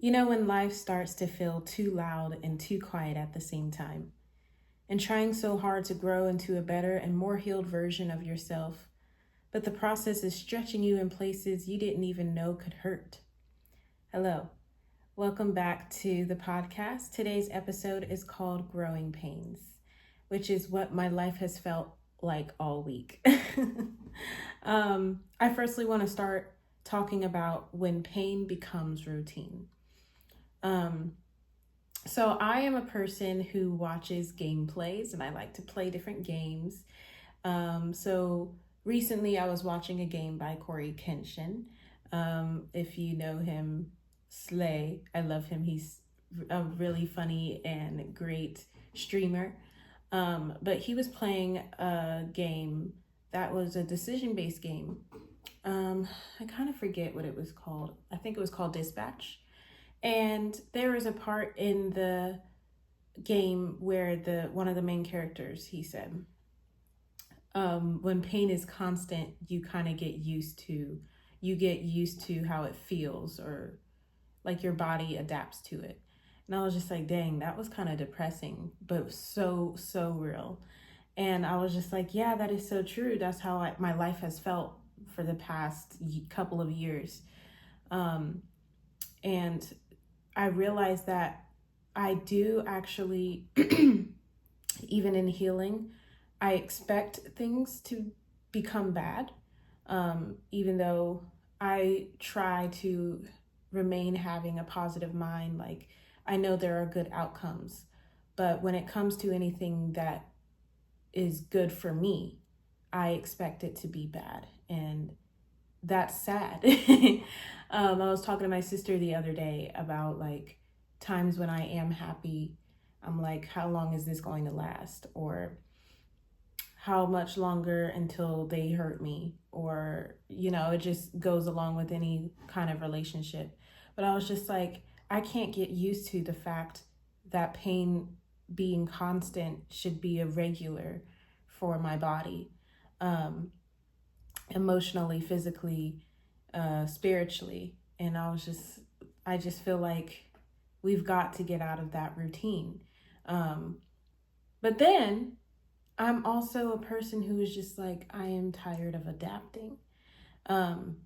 You know, when life starts to feel too loud and too quiet at the same time, and trying so hard to grow into a better and more healed version of yourself, but the process is stretching you in places you didn't even know could hurt. Hello, welcome back to the podcast. Today's episode is called Growing Pains, which is what my life has felt like all week. I firstly want to start talking about when pain becomes routine. Um, so I am a person who watches gameplays and I like to play different games. So recently I was watching a game by Corey Kenshin. If you know him, Slay, I love him. He's a really funny and great streamer. But he was playing a game that was a decision-based game. I kind of forget what it was called. I think it was called Dispatch. And there was a part in the game where the one of the main characters, he said, when pain is constant, you kind of get used to how it feels, or like your body adapts to it. And I was just like, dang, that was kind of depressing, but so real. And I was just like, yeah, that is so true. That's how my life has felt for the past couple of years. And I realized that I do actually, even in healing, I expect things to become bad, even though I try to remain having a positive mind. Like, I know there are good outcomes, but when it comes to anything that is good for me, I expect it to be bad. And that's sad. I was talking to my sister the other day about like times when I am happy. I'm like, how long is this going to last? Or how much longer until they hurt me? Or, it just goes along with any kind of relationship. But I was just like, I can't get used to the fact that pain being constant should be a regular for my body. Emotionally, physically, spiritually. And I just feel like we've got to get out of that routine. But then I'm also a person who is just like, I am tired of adapting. Um,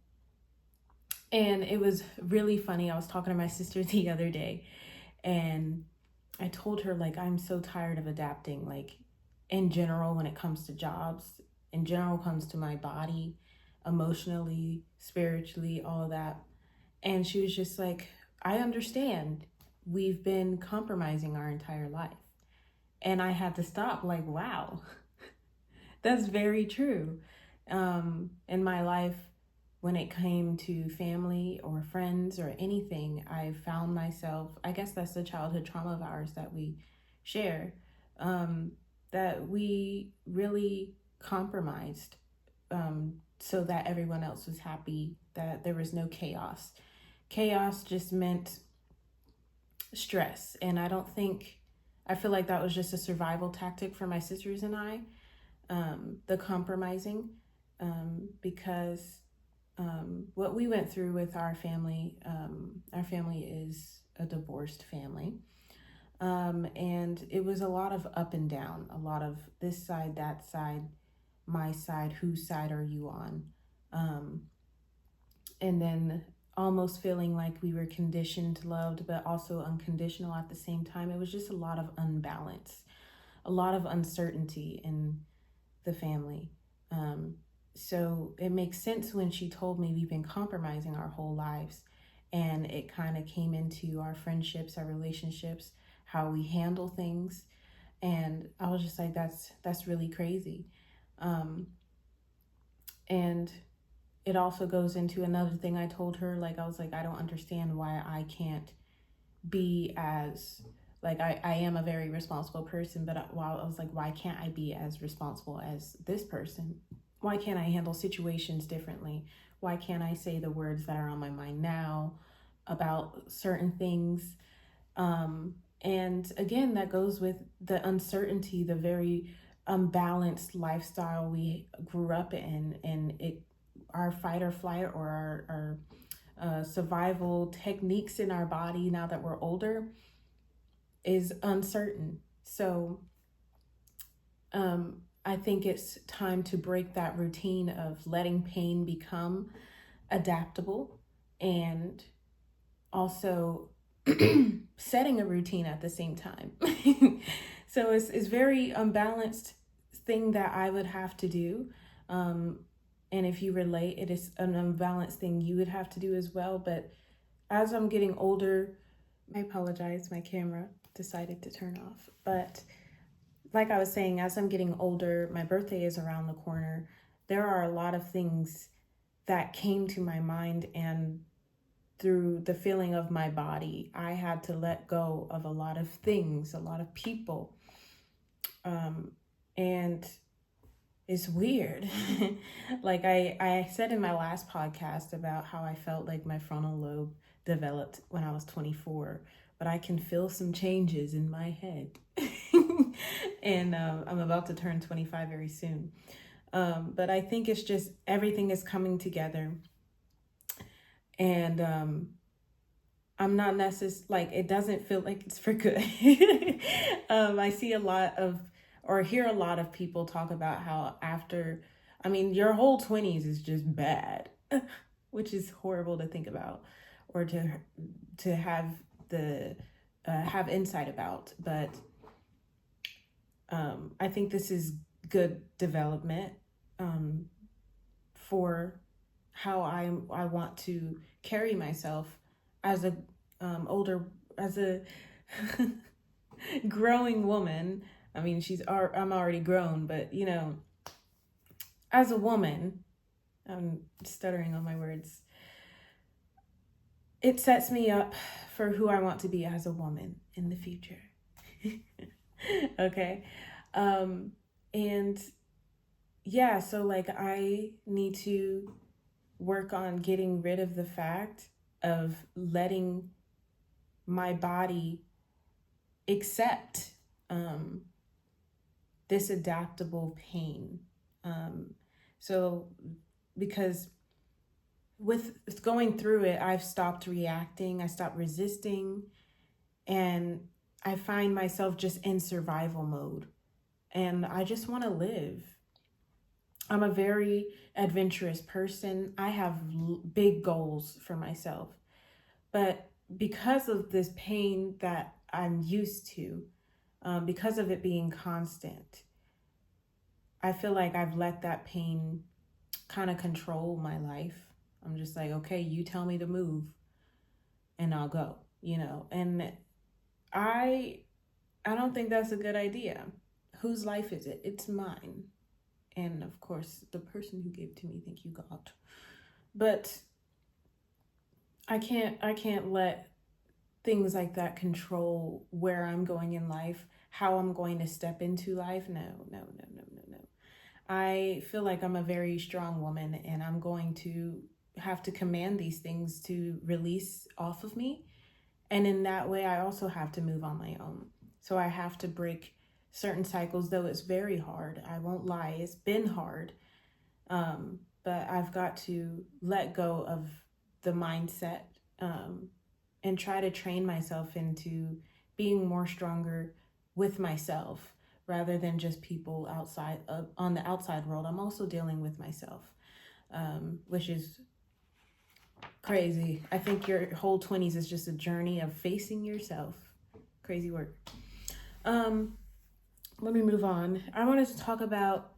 and it was really funny. I was talking to my sister the other day and I told her, like, I'm so tired of adapting, like, in general, when it comes to jobs, in general, comes to my body, emotionally, spiritually, all of that. And she was just like, I understand. We've been compromising our entire life. And I had to stop, like, wow, that's very true. In my life, when it came to family or friends or anything, I found myself, I guess that's the childhood trauma of ours that we share, that we really compromised, so that everyone else was happy, that there was no chaos. Chaos just meant stress. And I feel like that was just a survival tactic for my sisters and I, the compromising, because what we went through with our family is a divorced family. And it was a lot of up and down, a lot of this side, that side, my side, whose side are you on? And then almost feeling like we were conditioned, loved, but also unconditional at the same time. It was just a lot of unbalance, a lot of uncertainty in the family. So it makes sense when she told me we've been compromising our whole lives, and it kind of came into our friendships, our relationships, how we handle things. And I was just like, that's really crazy. And it also goes into another thing I told her. Like, I was like, I don't understand why I can't be as, like, I am a very responsible person, but while I was like, why can't I be as responsible as this person? Why can't I handle situations differently? Why can't I say the words that are on my mind now about certain things? And again, that goes with the uncertainty, the very unbalanced lifestyle we grew up in, and our fight or flight, or our survival techniques in our body now that we're older is uncertain. So I think it's time to break that routine of letting pain become adaptable and also setting a routine at the same time. So it's very unbalanced thing that I would have to do. And if you relate, it is an unbalanced thing you would have to do as well. But as I'm getting older, I apologize, my camera decided to turn off. But like I was saying, as I'm getting older, my birthday is around the corner. There are a lot of things that came to my mind, and through the feeling of my body, I had to let go of a lot of things, a lot of people. And it's weird. Like I said in my last podcast about how I felt like my frontal lobe developed when I was 24, but I can feel some changes in my head. And I'm about to turn 25 very soon. But I think it's just everything is coming together. And I'm not necessarily, like, it doesn't feel like it's for good. I see a lot of, or hear a lot of people talk about how after, I mean, your whole 20s is just bad, which is horrible to think about or to have have insight about. But I think this is good development for how I want to carry myself as a as a growing woman. I mean, I'm already grown, but you know, as a woman, I'm stuttering on my words. It sets me up for who I want to be as a woman in the future. Okay. And yeah, so like I need to work on getting rid of the fact of letting my body accept this adaptable pain. So because with going through it, I've stopped reacting, I stopped resisting, and I find myself just in survival mode. And I just want to live. I'm a very adventurous person. I have big goals for myself. But because of this pain that I'm used to, because of it being constant, I feel like I've let that pain kind of control my life. I'm just like, okay, you tell me to move and I'll go, you know. And I don't think that's a good idea. Whose life is it? It's mine. And of course, the person who gave it to me, thank you, God. But I can't let things like that control where I'm going in life, how I'm going to step into life. No. I feel like I'm a very strong woman, and I'm going to have to command these things to release off of me. And in that way, I also have to move on my own. So I have to break certain cycles, though it's very hard. I won't lie, it's been hard. But I've got to let go of the mindset and try to train myself into being more stronger with myself rather than just people outside on the outside world. I'm also dealing with myself, which is crazy. I think your whole 20s is just a journey of facing yourself. Crazy work. Let me move on. I wanted to talk about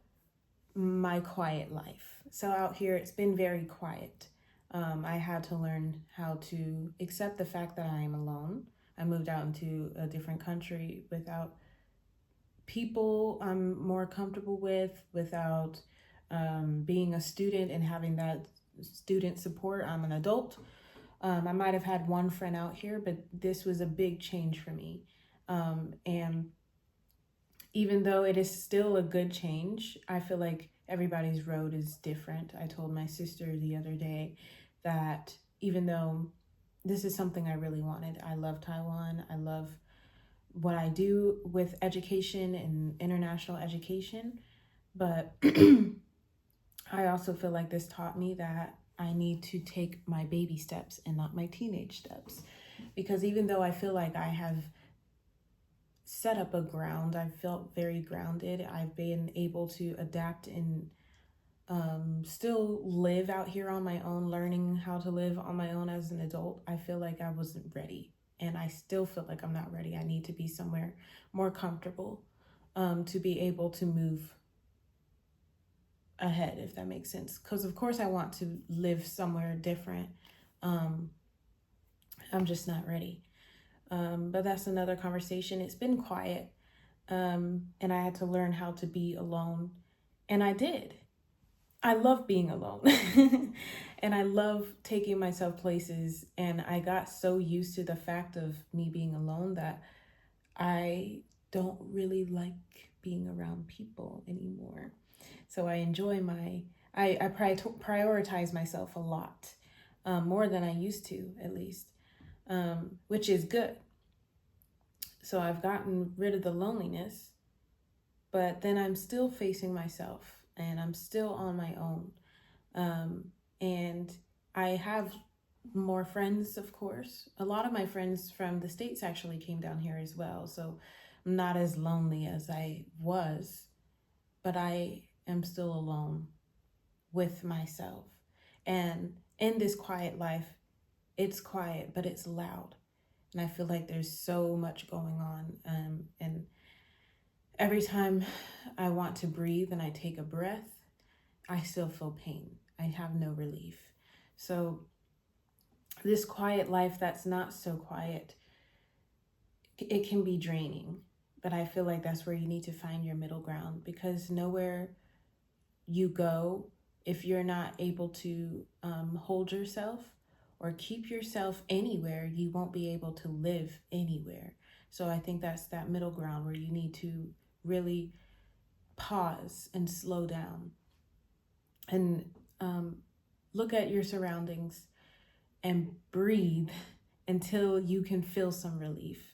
my quiet life. So out here, it's been very quiet. I had to learn how to accept the fact that I am alone. I moved out into a different country without people I'm more comfortable with, without being a student and having that student support. I'm an adult. I might have had one friend out here, but this was a big change for me. And even though it is still a good change, I feel like everybody's road is different. I told my sister the other day that even though this is something I really wanted, I love Taiwan, I love what I do with education and international education, but I also feel like this taught me that I need to take my baby steps and not my teenage steps. Because even though I feel like I have set up a ground, I felt very grounded, I've been able to adapt and still live out here on my own, learning how to live on my own as an adult, I feel like I wasn't ready. And I still feel like I'm not ready. I need to be somewhere more comfortable to be able to move ahead, if that makes sense. Because, of course, I want to live somewhere different. I'm just not ready. But that's another conversation. It's been quiet. And I had to learn how to be alone. And I did. I love being alone. And I love taking myself places. And I got so used to the fact of me being alone that I don't really like being around people anymore. So I enjoy I prioritize myself a lot, more than I used to, at least, which is good. So I've gotten rid of the loneliness, but then I'm still facing myself and I'm still on my own. And I have more friends, of course. A lot of my friends from the States actually came down here as well. So I'm not as lonely as I was, but I am still alone with myself. And in this quiet life, it's quiet, but it's loud. And I feel like there's so much going on. And every time I want to breathe and I take a breath, I still feel pain. I have no relief. So this quiet life that's not so quiet, it can be draining. But I feel like that's where you need to find your middle ground, because nowhere you go, if you're not able to hold yourself or keep yourself anywhere, you won't be able to live anywhere. So I think that's that middle ground where you need to really pause and slow down and look at your surroundings and breathe until you can feel some relief.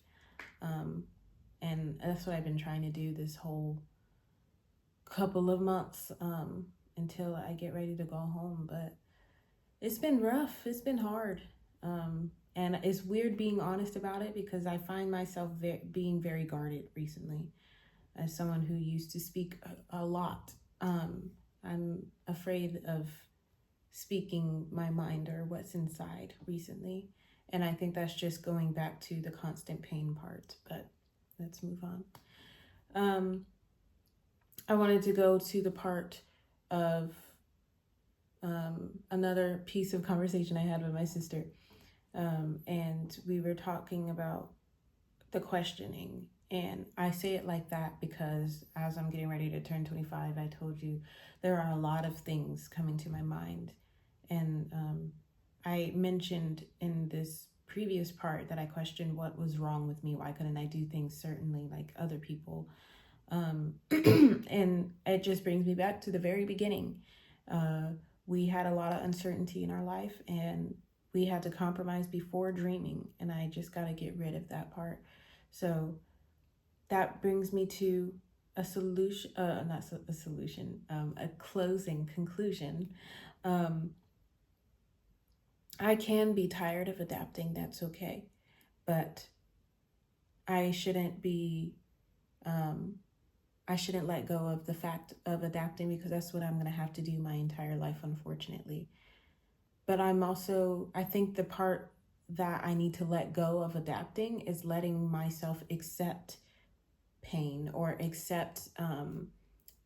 And that's what I've been trying to do this whole couple of months, until I get ready to go home. But it's been rough. It's been hard. And it's weird being honest about it, because I find myself being very guarded recently. As someone who used to speak a lot, I'm afraid of speaking my mind or what's inside recently. And I think that's just going back to the constant pain part, but let's move on. I wanted to go to the part of another piece of conversation I had with my sister. And we were talking about the questioning. And I say it like that because as I'm getting ready to turn 25, I told you there are a lot of things coming to my mind. And I mentioned in this previous part that I questioned what was wrong with me. Why couldn't I do things certainly like other people? And it just brings me back to the very beginning. We had a lot of uncertainty in our life, and we had to compromise before dreaming. And I just got to get rid of that part. So that brings me to a solution, not a solution, a closing conclusion. I can be tired of adapting. That's okay. But I shouldn't let go of the fact of adapting, because that's what I'm going to have to do my entire life, unfortunately. But I think the part that I need to let go of adapting is letting myself accept pain or accept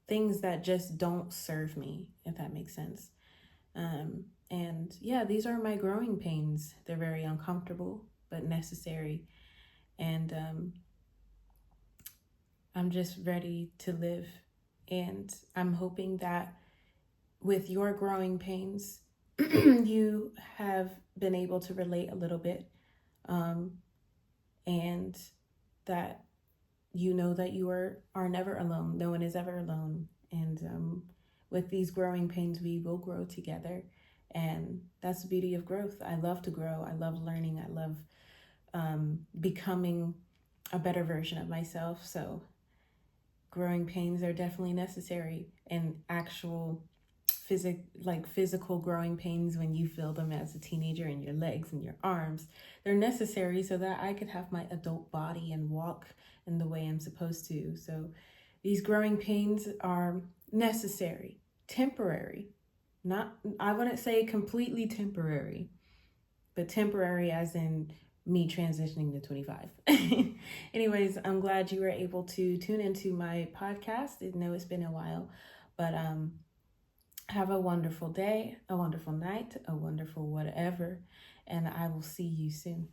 things that just don't serve me, if that makes sense. And yeah, these are my growing pains. They're very uncomfortable, but necessary. And I'm just ready to live. And I'm hoping that with your growing pains, you have been able to relate a little bit. And that you know that you are never alone. No one is ever alone. And with these growing pains, we will grow together. And that's the beauty of growth. I love to grow. I love learning. I love becoming a better version of myself. So growing pains are definitely necessary, and actual physical growing pains when you feel them as a teenager in your legs and your arms. They're necessary so that I could have my adult body and walk in the way I'm supposed to. So these growing pains are necessary, temporary. Not, I wouldn't say completely temporary, but temporary as in me transitioning to 25. Anyways, I'm glad you were able to tune into my podcast. I know it's been a while, but have a wonderful day, a wonderful night, a wonderful whatever, and I will see you soon.